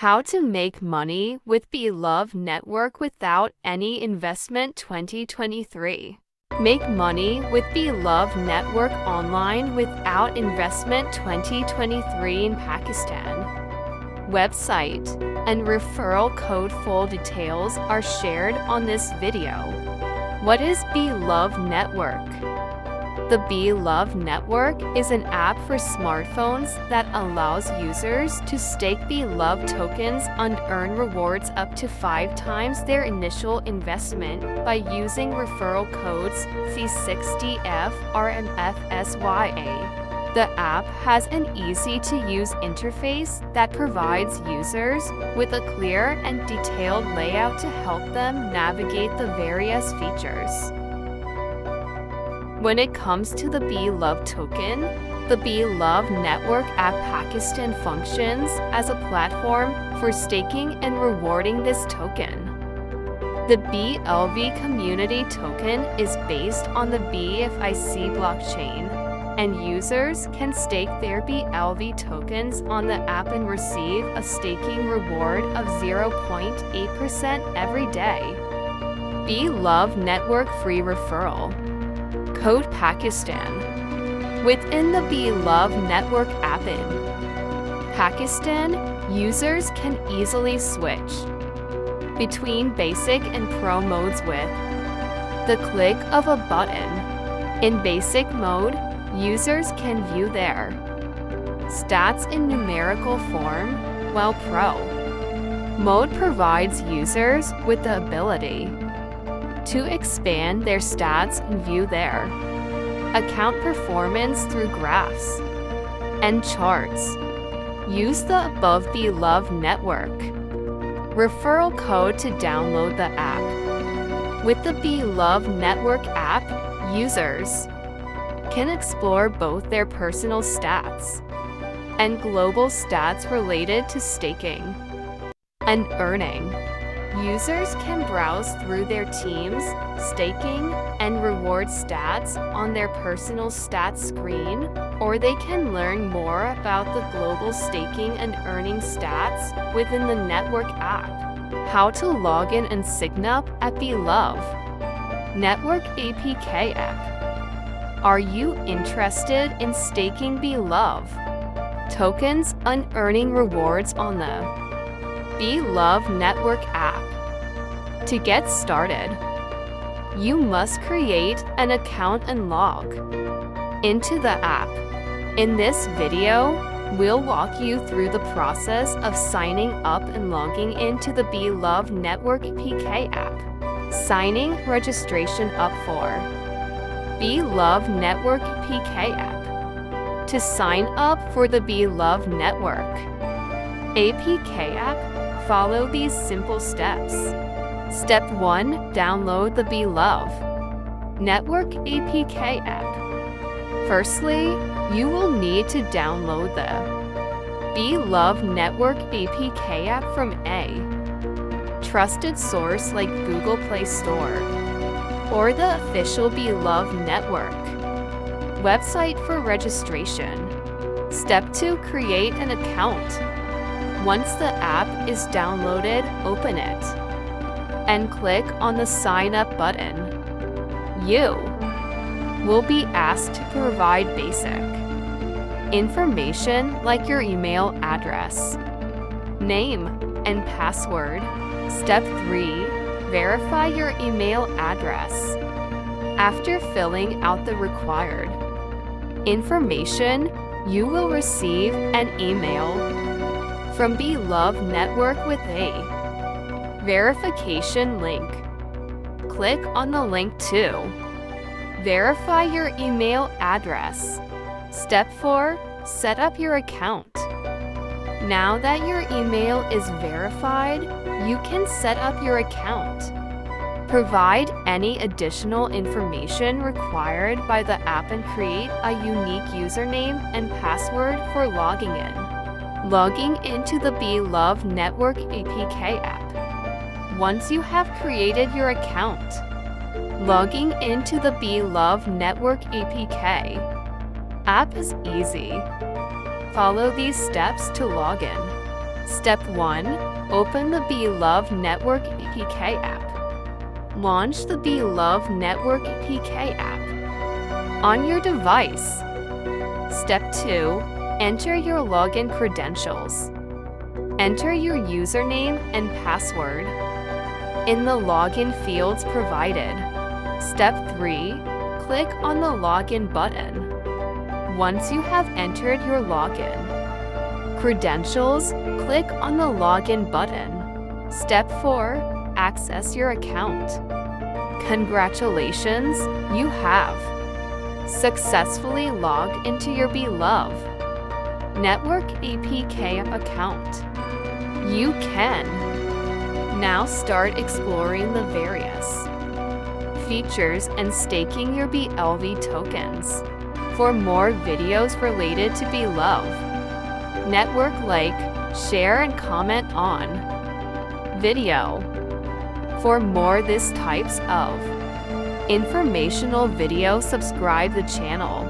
How to make money with Beloved Network without any investment 2023. Make money with Beloved Network online without investment 2023 in Pakistan. Website and referral code. Full details are shared on this video. What is Beloved Network? The Beloved Network is an app for smartphones that allows users to stake Beloved tokens and earn rewards up to 5 times their initial investment by using referral codes C60FRMFSYA. The app has an easy-to-use interface that provides users with a clear and detailed layout to help them navigate the various features. When it comes to the Beloved token, the Beloved Network app Pakistan functions as a platform for staking and rewarding this token. The BLV community token is based on the BFIC blockchain, and users can stake their BLV tokens on the app and receive a staking reward of 0.8% every day. Beloved Network free referral. Code Pakistan. Within the Beloved Network app in Pakistan, users can easily switch between basic and pro modes with the click of a button. In basic mode, users can view their stats in numerical form, while pro mode provides users with the ability to expand their stats and view their account performance through graphs and charts. Use the above Beloved Network referral code to download the app. With the Beloved Network app, users can explore both their personal stats and global stats related to staking and earning. Users can browse through their team's staking and reward stats on their personal stats screen, or they can learn more about the global staking and earning stats within the network app. How to log in and sign up at Beloved Network APK app. Are you interested in staking Beloved tokens and earning rewards on the Beloved Network app? To get started, you must create an account and log into the app. In this video, we'll walk you through the process of signing up and logging into the Beloved Network APK app. Signing registration up for Beloved Network APK app. To sign up for the Beloved Network APK app, follow these simple steps. Step 1. Download the Beloved Network APK app. Firstly, you will need to download the Beloved Network APK app from a trusted source like Google Play Store or the official Beloved Network website for registration. Step 2. Create an account. Once the app is downloaded, open it and click on the Sign Up button. You will be asked to provide basic information like your email address, name, and password. Step 3. Verify your email address. After filling out the required information, you will receive an email from Beloved Network with a verification link. Click on the link to verify your email address. Step 4. Set up your account. Now that your email is verified, you can set up your account. Provide any additional information required by the app and create a unique username and password for logging in. Logging into the Beloved Network APK app. Once you have created your account, logging into the Beloved Network APK app is easy. Follow these steps to log in. Step 1. Open the Beloved Network APK app. Launch the Beloved Network APK app on your device. Step 2. Enter your login credentials. Enter your username and password in the login fields provided. Step 3. Click on the login button. Once you have entered your login credentials, click on the login button. Step 4. Access your account. Congratulations, you have successfully logged into your Beloved Network APK account. You can now start exploring the various features and staking your BLV tokens. For more videos related to Beloved Network, like, share and comment on video. For more this types of informational video, subscribe the channel.